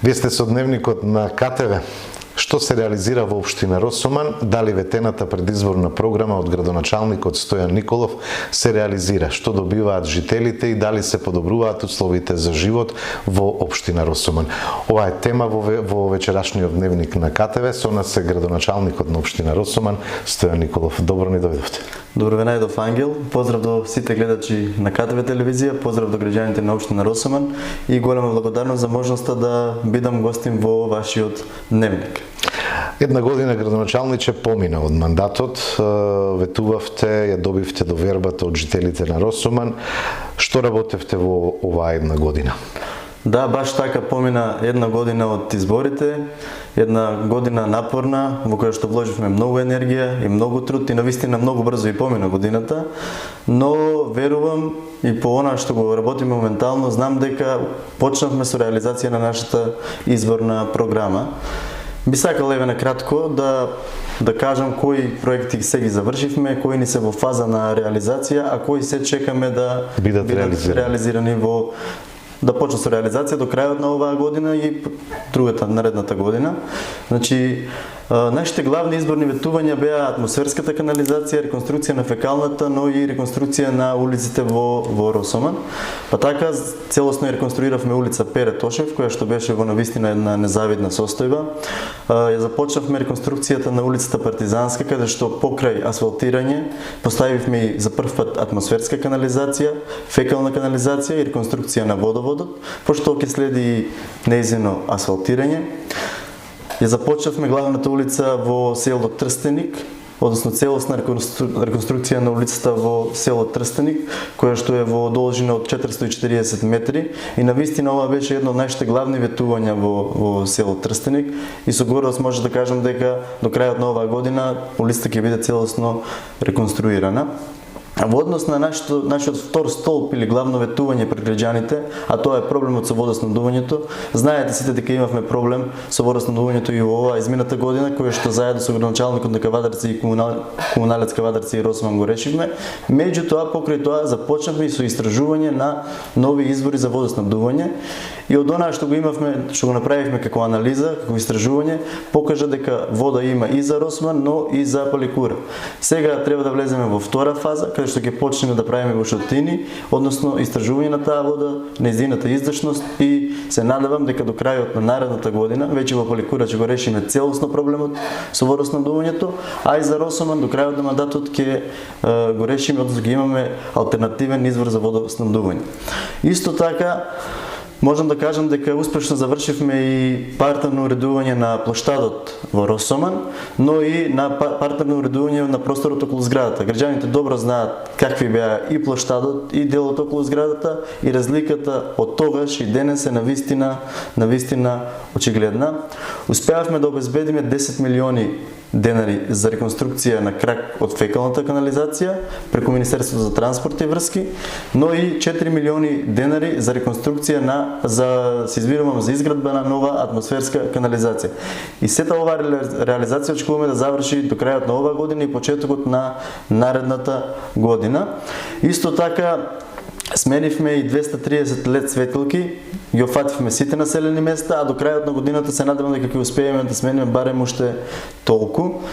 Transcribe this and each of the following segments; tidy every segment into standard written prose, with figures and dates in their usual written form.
Вие сте со дневникот на КТВ. Што се реализира во општина Росоман, дали ветената предизборна програма од градоначалникот Стојан Николов се реализира, што добиваат жителите и дали се подобруваат условите за живот во општина Росоман. Ова е тема во вечерашниот дневник на КТВ. Со нас е градоначалникот на општина Росоман Стојан Николов. Добро ни дојдовте. Добро ве најдов, Ангел. Поздрав до сите гледачи на КТВ телевизија, поздрав до граѓаните на општина Росоман и голема благодарност за можноста да бидам гостин во вашиот дневник. Една година градоначалниче помина од мандатот, ветувавте, ја добивте довербата од жителите на Росоман. Што работевте во оваа една година? Да, баш така помина една година од изборите, една година напорна, во која што вложивме многу енергија и многу труд и навистина многу брзо и помина годината, но верувам и по она што го работиме моментално, знам дека почнавме со реализација на нашата изборна програма. Би сакал еве на кратко да кажам кои проекти се ги завршивме, кои ни се во фаза на реализација, а кои се чекаме да бидат реализирани да почнат со реализација до крајот на оваа година и другата наредната година. Значи, нашите главни изборни ветувања беа атмосферската канализација, реконструкција на фекалната, но и реконструкција на улиците во Росоман. Па така целосно реконструиравме улица Пере Тошев, која што беше во навистина една незавидна состојба. Ја започнавме реконструкцијата на улицата Партизанска, каде што покрај асфалтирање поставивме и за прв пат атмосферска канализација, фекална канализација и реконструкција на водоводот, пошто ќе следи нејзино асфалтирање. Ја започнавме главната улица во село Трстеник, односно целосна реконструкција на улицата во село Трстеник, која што е во должина од 440 метри и навистина ова беше едно од нашите главни ветувања во село Трстеник и со гордост може да кажам дека до крајот на оваа година улицата ќе биде целосно реконструирана. А во однос на нашиот втор столб или главно ветување пред граѓаните, а тоа е проблемот со водоснабдувањето. Знаете сите дека имавме проблем со водоснабдувањето и во оваа измината година, која што заедно со градоначалникот на Кавадарци и комуналец Кавадарци и Росоман го решивме. Меѓутоа, покрај тоа започнавме и со истражување на нови извори за водоснабдување и од онаа што го имавме, што го направивме како анализа, како истражување, покажа дека вода има и за Росоман, но и за Паликура. Сега треба да влеземе во втора фаза, каде што ќе почнеме да правиме бушотини, односно истражување на таа вода, нејзината издашност и се надевам дека до крајот на наредната година веќе во Паликура ќе го решиме целосно проблемот со водоснабдувањето, а и за Росоман до крајот на мандатот ќе го решиме, односно ќе имаме алтернативен извор за водоснабдување. Исто така можам да кажам дека успешно завршивме и партерно уредување на плоштадот во Росоман, но и на партерно уредување на просторот околу зградата. Граѓаните добро знаат какви беа и плоштадот и делот околу зградата и разликата од тогаш и денес е навистина очигледна. Успеавме да обезбедиме 10 милиони денари за реконструкција на крак од фекалната канализација преку Министерството за транспорт и врски, но и 4 милиони денари за реконструкција за изградба на нова атмосферска канализација. И сета оваа реализација очекуваме да заврши до крајот на оваа година и почетокот на наредната година. Исто така сменивме и 230 лед светилки, ги офативме сите населени места, а до крајот на годината се надевам дека ќе успееме да смениме барем уште толку.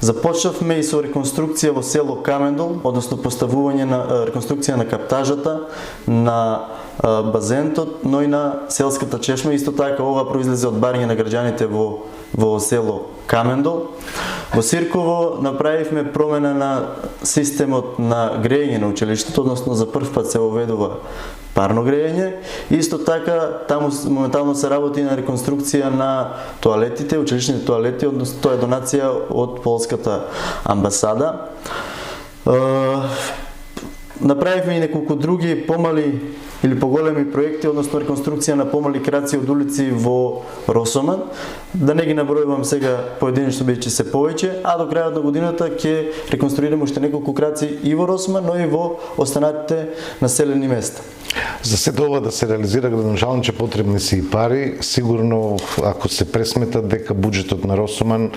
Започнавме и со реконструкција во село Камендол, односно поставување на реконструкција на каптажата, на базентот, но и на селската чешма. Исто така ова произлезе од барање на граѓаните во село Камендол. Во Сирково направивме промена на системот на грејење на училиштето, односно за прв пат се воведува парно грејење. Исто така таму моментално се работи на реконструкција на тоалетите, училишните тоалети, односно тоа е донација од полската амбасада. Направивме и неколку други помали или поголеми проекти, односно реконструкција на помали краци од улици во Росоман. Да не ги набројувам сега поединечно бидејќи се повеќе, а до крајот на годината ќе реконструираме уште неколку краци и во Росоман, но и во останатите населени места. За сето ова да се реализира градоначалниче потребни се и пари. Сигурно ако се пресмета дека буџетот на Росоман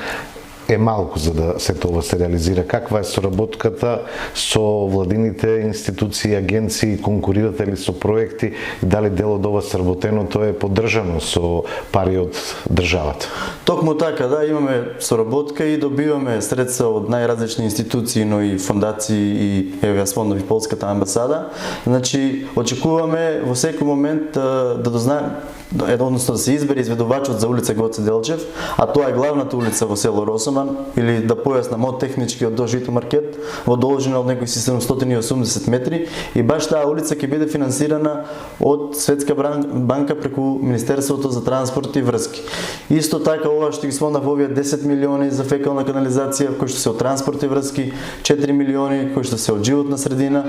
е малку за да се тоа се реализира. Каква е соработката со владините институции, агенции, конкурирате ли со проекти и дали дел од ова сработеното е поддржано со пари од државата? Токму така, да, имаме соработка и добиваме средства од најразлични институции, но и фондации и фондови в Полската амбасада. Значи, очекуваме во секој момент да дознаем, односно да се избере изведувачот за улица Гоце Делчев, а тоа е главната улица во село Росоман, или да појаснам од техничкиот до Жито маркет, во должина од некои 780 метри, и баш таа улица ќе биде финансирана од Светска банка преку Министерството за транспорт и врски. Исто така, ова што ги спомнав, овие 10 милиони за фекална канализација, кои што се од транспорт и врски, 4 милиони кои што се од животна средина,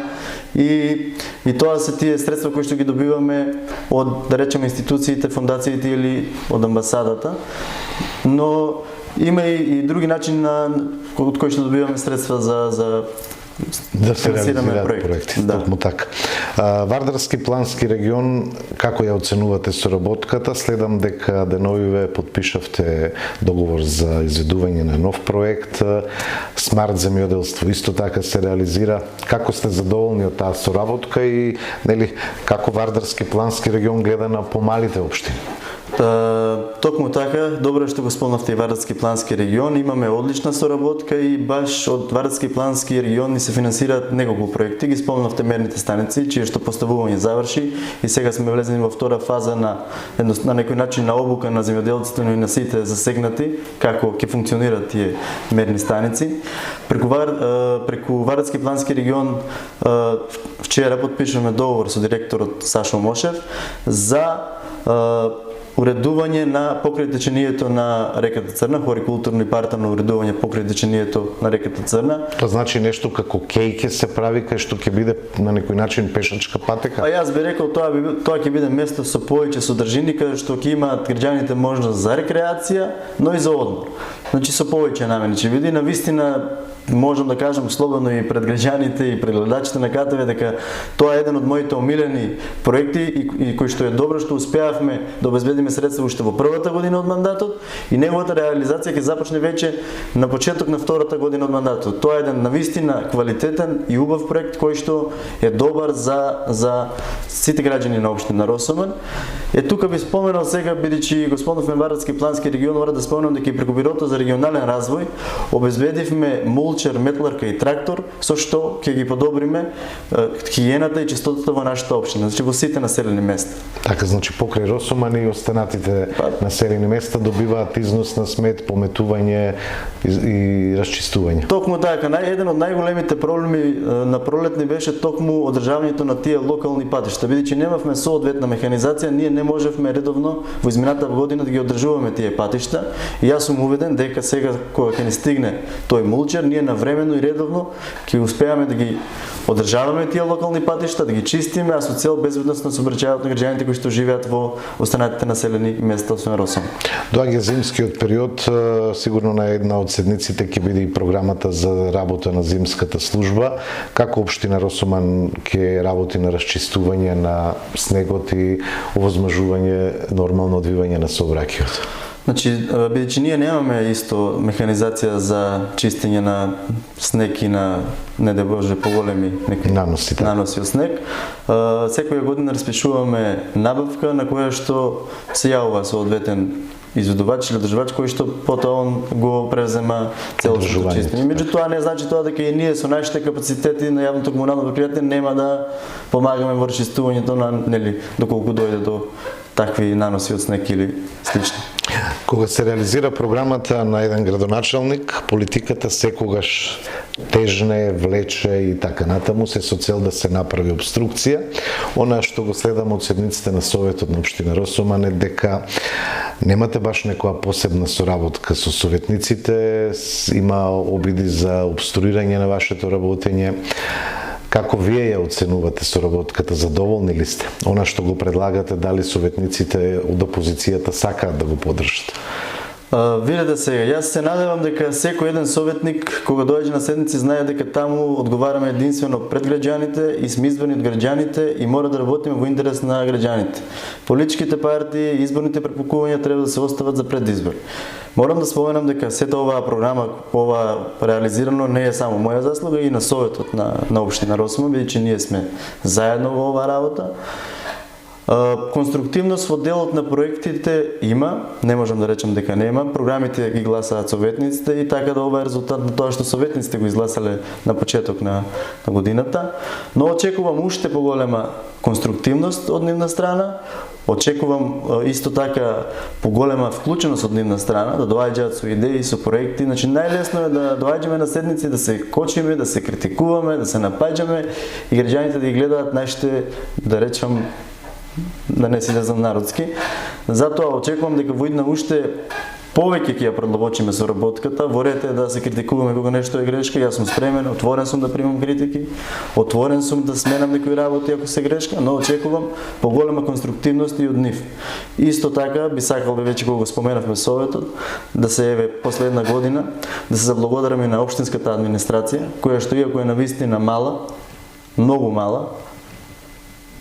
и тоа се тие средства кои што ги добиваме од, да речеме, институциите, фондациите или од амбасадата, но има и други начини од кои што добиваме средства за да се реализираат проекти. Да. Токму така. Вардарски плански регион, како ја оценувате соработката? Следам дека деновиве подпишавте договор за изведување на нов проект. Смарт земјоделство исто така се реализира. Како сте задоволни од таа соработка и нели како Вардарски плански регион гледа на помалите општини? Токму така, добро што го спомнавте и Вардарски плански регион, имаме одлична соработка и баш од Вардарски плански регион ни се финансираат неколку проекти. Ги спомнавте мерните станици, чие што поставување заврши и сега сме влезени во втора фаза на некој начин на обука на земјоделците, но и на сите засегнати, како ќе функционираат тие мерни станици. Преку Вардарски плански регион вчера подпишуваме договор со директорот Сашо Мошев за уредување на покрај течението на реката Црна, хорикултурно и партерно уредување покрај течението на реката Црна. Тоа значи нешто како кеј ќе се прави, кај што ќе биде на некој начин пешачка патека? А јас би рекол тоа ќе биде место со повеќе содржини, каде што ќе имаат граѓаните можност за рекреација, но и за одмор. Значи со повеќе намени ќе биде, навистина можам да кажам слободно и пред граѓаните и пред гледачите на КТВ дека тоа е еден од моите омилени проекти и кој што е добро што успеавме да обезбедиме средства уште во првата година од мандатот и неговата реализација ќе започне веќе на почеток на втората година од мандатот. Тоа е еден навистина квалитетен и убав проект кој што е добар за сите граѓани на општина Росоман. Тука би споменал сега, бидејќи го спомнавме Вардарски плански регион, мора да споменам дека и преку Бирото за регионален развој обезбедивме мулчер, метларка и трактор, со што ќе ги подобриме хигиената и чистотата во нашата општина, значи во сите населени места. Така, значи покрај Росоман и останатите населени места добиваат износ на смет, пометување и расчистување. Токму така, еден од најголемите проблеми на пролетни беше токму одржавањето на тие локални патишта. Бидејќи немавме соодветна механизација, ние не можевме редовно во измината година да ги одржуваме тие патишта. И јас сум уведен дека сега кога ќе ни стигне тој мулчер, ние навремено и редовно ќе успеаме да ги одржаваме тие локални патишта, да ги чистиме, а со цел безбедност на сообраќајот на граѓаните кои што живеат во останатите населени места освен Росоман. Доаѓа зимскиот период, сигурно на една од седниците ќе биде и програмата за работа на зимската служба. Како општина Росоман ќе работи на расчистување на снегот и овозможување нормално одвивање на сообраќајот? Значи, бидејќи ние немаме исто механизација за чистење на снег и на, не да Боже, поголеми наноси од снег, секоја година распишуваме набавка на која што се јавува соодветен изведувач или одржувач кој што потоа он го презема целото чистење. Меѓутоа не значи тоа дека и ние со нашите капацитети на јавното комунално предпријатие нема да помагаме во расчистувањето на, нели, доколку дојде до такви наноси од снег или слични. Кога се реализира програмата на еден градоначалник, политиката секогаш тежне, влече и така натаму се со цел да се направи обструкција. Она што го следам од седниците на Советот на општина Росоман е дека немате баш некоја посебна соработка со советниците, има обиди за обструирање на вашето работење. Како вие ја оценувате соработката, задоволни ли сте? Она што го предлагате, дали советниците од опозицијата сакаат да го поддржат? Видете сега, јас се надевам дека секој еден советник кога доаѓа на седници знае дека таму одговараме единствено пред граѓаните и сме избрани од граѓаните и мора да работиме во интерес на граѓаните. Политичките партии, изборните препукувања треба да се остават за предизбори. Морам да споменам дека сета оваа програма, ова реализирано не е само моја заслуга и на советот на општина Росман, бидејќи ние сме заедно во оваа работа. Конструктивност во делот на проектите има, не можам да речем дека нема. Програмите ги гласаат советниците и така да ова е резултат на тоа што советниците го изгласале на почеток на годината, но очекувам уште поголема конструктивност од нивна страна. Очекувам исто така поголема вклученост од нивна страна, да доаѓаат со идеи, со проекти. Значи најлесно е да доаѓаме на седници, да се кочиме, да се критикуваме, да се напаѓаме и граѓаните да ги гледаат нашите, да речам, да не си излезам народски. Затоа очекувам дека во идна уште повеќе ќе ја продлабочиме соработката. Во ред е да се критикуваме кога нешто е грешка. Јас сум спремен, отворен сум да примам критики, отворен сум да сменам некои работи ако се грешка, но очекувам поголема конструктивност и од нив. Исто така би сакал веќе кога го споменавме советот, да се еве последна година, да се заблагодараме на општинската администрација, која што иако е навистина мала, многу мала,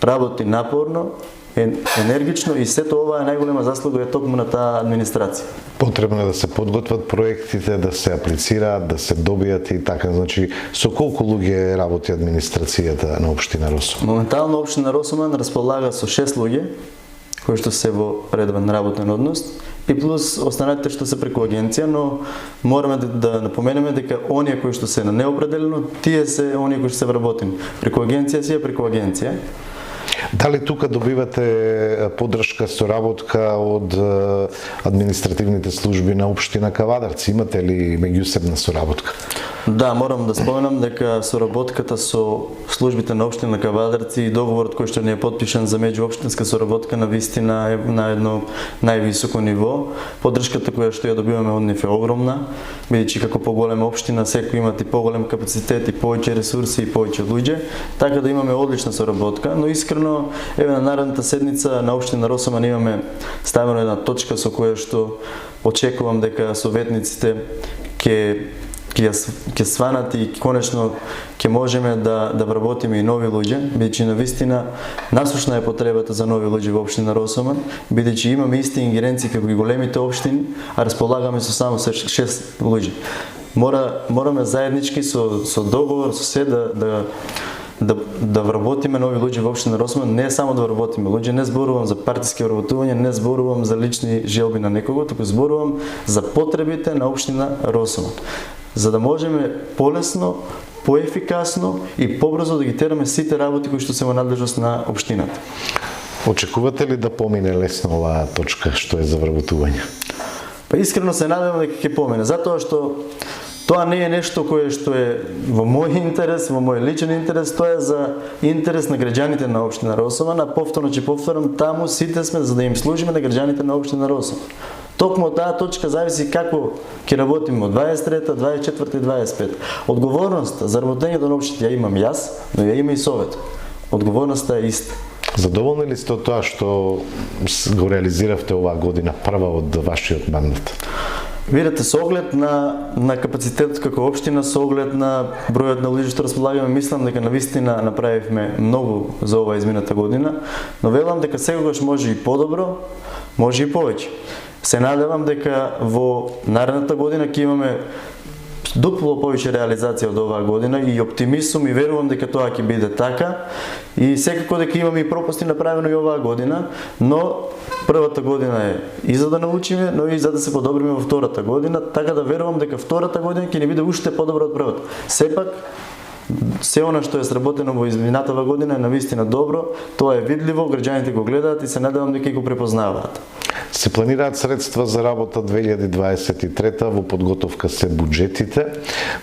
работи напорно, енергично и сето ова е најголема заслуга е токму на таа администрација. Потребно е да се подготват проектите, да се аплицираат, да се добијат и така. Значи, со колку луѓе работи администрацијата на општина Росоман? Моментално општина Росоман располага со 6 луѓе кои што се во редовен работен однос и плюс останатите што се преку агенција, но мораме да напоменеме дека оние кои што се на неопределено, тие се оние кои што се вработени. Преку агенција си е преку агенција. Дали тука добивате поддршка, соработка од административните служби на општина Кавадарци? Имате ли меѓусебна соработка? Да, морам да споменам дека соработката со службите на општина Кавадарци и договорот кој што не е потпишан за меѓуопштинска соработка на вистина е на едно највисоко ниво. Поддршката која што ја добиваме од нив е огромна, бидејќи како поголема општина секој има и поголем капацитет и повеќе ресурси и повеќе луѓе, така да имаме одлична соработка, но искрено еве на наредната седница на општина Росоман имаме ставено една точка со која што очекувам дека советниците ќе сванат и конечно ќе можеме да вработиме и нови луѓе, бидејќи навистина насушна е потребата за нови луѓе во општина Росоман, бидејќи имаме исти ингеренции како и големите општини, а располагаме со само 6 луѓе. Мораме заеднички со договор, со се да вработиме нови луѓе во општина Росоман, не само да вработиме луѓе, не зборувам за партиски вработување, не зборувам за лични желби на некого, туку зборувам за потребите на општина Росоман, за да можеме полесно, поефикасно и побрзо да ги тераме сите работи кои што се во надлежност на општината. Очекувате ли да помине лесно оваа точка што е за вработување? Па искрено се надевам дека ќе помине, затоа што тоа не е нешто кое што е во мој интерес, во мој личен интерес, тоа е за интерес на граѓаните на општина Росоман, а повторно ќе повторам, таму сите сме за да им служиме на граѓаните на општина Росоман. Токму од таа точка зависи како ќе работиме од 23-та, 24-та и 25-та. Одговорноста за работењето на општината ја имам јас, но ја има и совет. Одговорноста е иста. Задоволни ли сте од тоа што го реализиравте оваа година, прва од вашиот мандат? Видете, со оглед на капацитетот како општина, со оглед на бројот на луѓе што располагаме, мислам дека навистина направивме многу за оваа измината година, но велам дека секогаш може и подобро, може и повеќе. Се надевам дека во наредната година ќе имаме дупло повеќе реализација од оваа година и оптимист сум и верувам дека тоа ќе биде така и секако дека имаме и пропусти направено и оваа година, но првата година е и за да научиме, но и за да се подобриме во втората година, така да верувам дека втората година ќе ни биде уште подобра од првата. Сепак се она што е сработено во изминатава година е навистина добро, тоа е видливо, граѓаните го гледаат и се надевам дека го препознаваат. Се планираат средства за работа 2023 во подготовка се буџетите.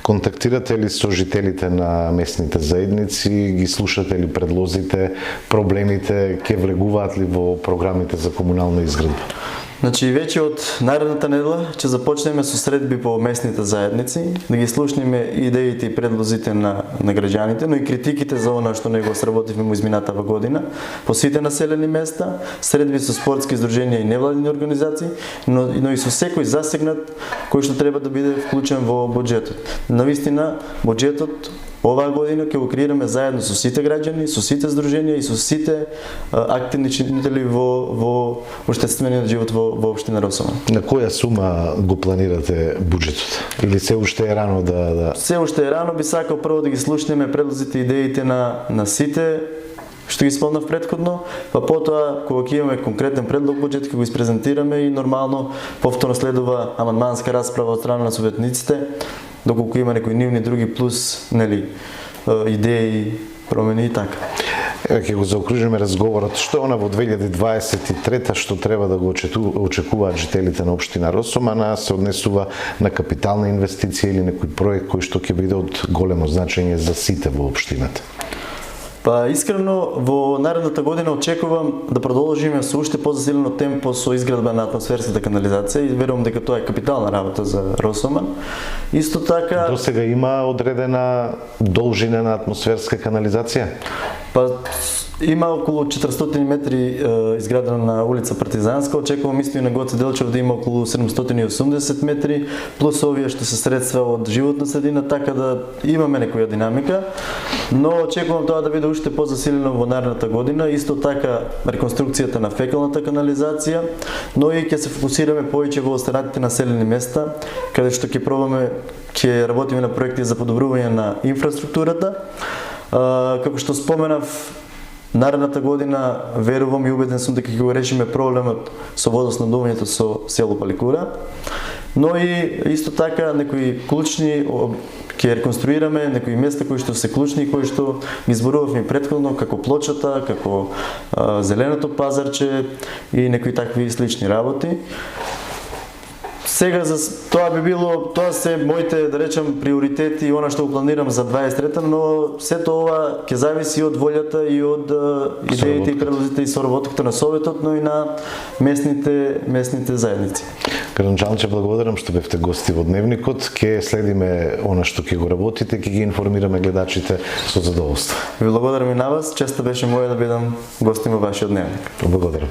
Контактирате ли со жителите на местните заедници, ги слушате ли предлозите, проблемите, ќе влегуваат ли во програмите за комунална изградба? Значи вече од наредната недела ќе започнеме со средби по местните заедници, да ги слушнеме идеите и предлозите на граѓаните, но и критиките за она што него сработивме во изминатава година по сите населени места, средби со спортски издруженија и невладини организации, но и со секој засегнат кој што треба да биде вклучен во буџетот. Навистина, буџетот оваа година ќе го креираме заедно со сите граѓани, со сите здруженија и со сите активни чинители во општествениот живот во општина Росоман. На која сума го планирате буџетот? Или се уште е рано да... Се уште е рано, би сакал прво да ги слушнеме предлозите и идеите на сите што ги спомнав претходно, па потоа кога ќе имаме конкретен предлог буџет ќе го испрезентираме и нормално повторно следува амандманска расправа од страна на советниците, доколку има некои нивни други плюс, нели, идеи, промени и така. Ќе го заокружиме разговорот. Што е она во 2023 што треба да го очекуваат жителите на општина Росоман, а се однесува на капитална инвестиција или некој проект кој што ќе биде од големо значење за сите во општината? Па искрено во наредната година очекувам да продолжиме со уште позасилено темпо со изградба на атмосферската канализација и верувам дека тоа е капитална работа за Росоман. Исто така до сега има одредена должина на атмосферска канализација? Па има околу 400 метри изградена на улица Партизанска, очекувам исто и на Гоце Делчев да има околу 780 метри, плюс овие што се средства од животна средина, така да имаме некоја динамика, но очекувам тоа да биде уште позасилено во наредната година, исто така реконструкцијата на фекалната канализација, но и ќе се фокусираме повеќе во останатите населени места, каде што ќе работиме на проекти за подобрување на инфраструктурата. Како што споменав, наредната година верувам и убеден сум дека ќе го решиме проблемот со водоснабдувањето со село Паликура, но и исто така некои клучни ќе реконструираме некои места кои што се клучни и кои што ги зборувавме претходно, како плочата, како зеленото пазарче и некои такви слични работи. Сега за тоа се моите, да речам, приоритети и она што го планирам за 23-та, но сето ова ќе зависи од волјата и од идеите и предлозите и соработката на Советот, но и на местните заедници. Градоначалниче, благодарам што бевте гости во Дневникот. Ќе следиме она што ќе го работите, ќе ги информираме гледачите со задоволство. Ви благодарам и на вас, честа беше моја да бидам гостин во вашиот Дневник. Благодарам.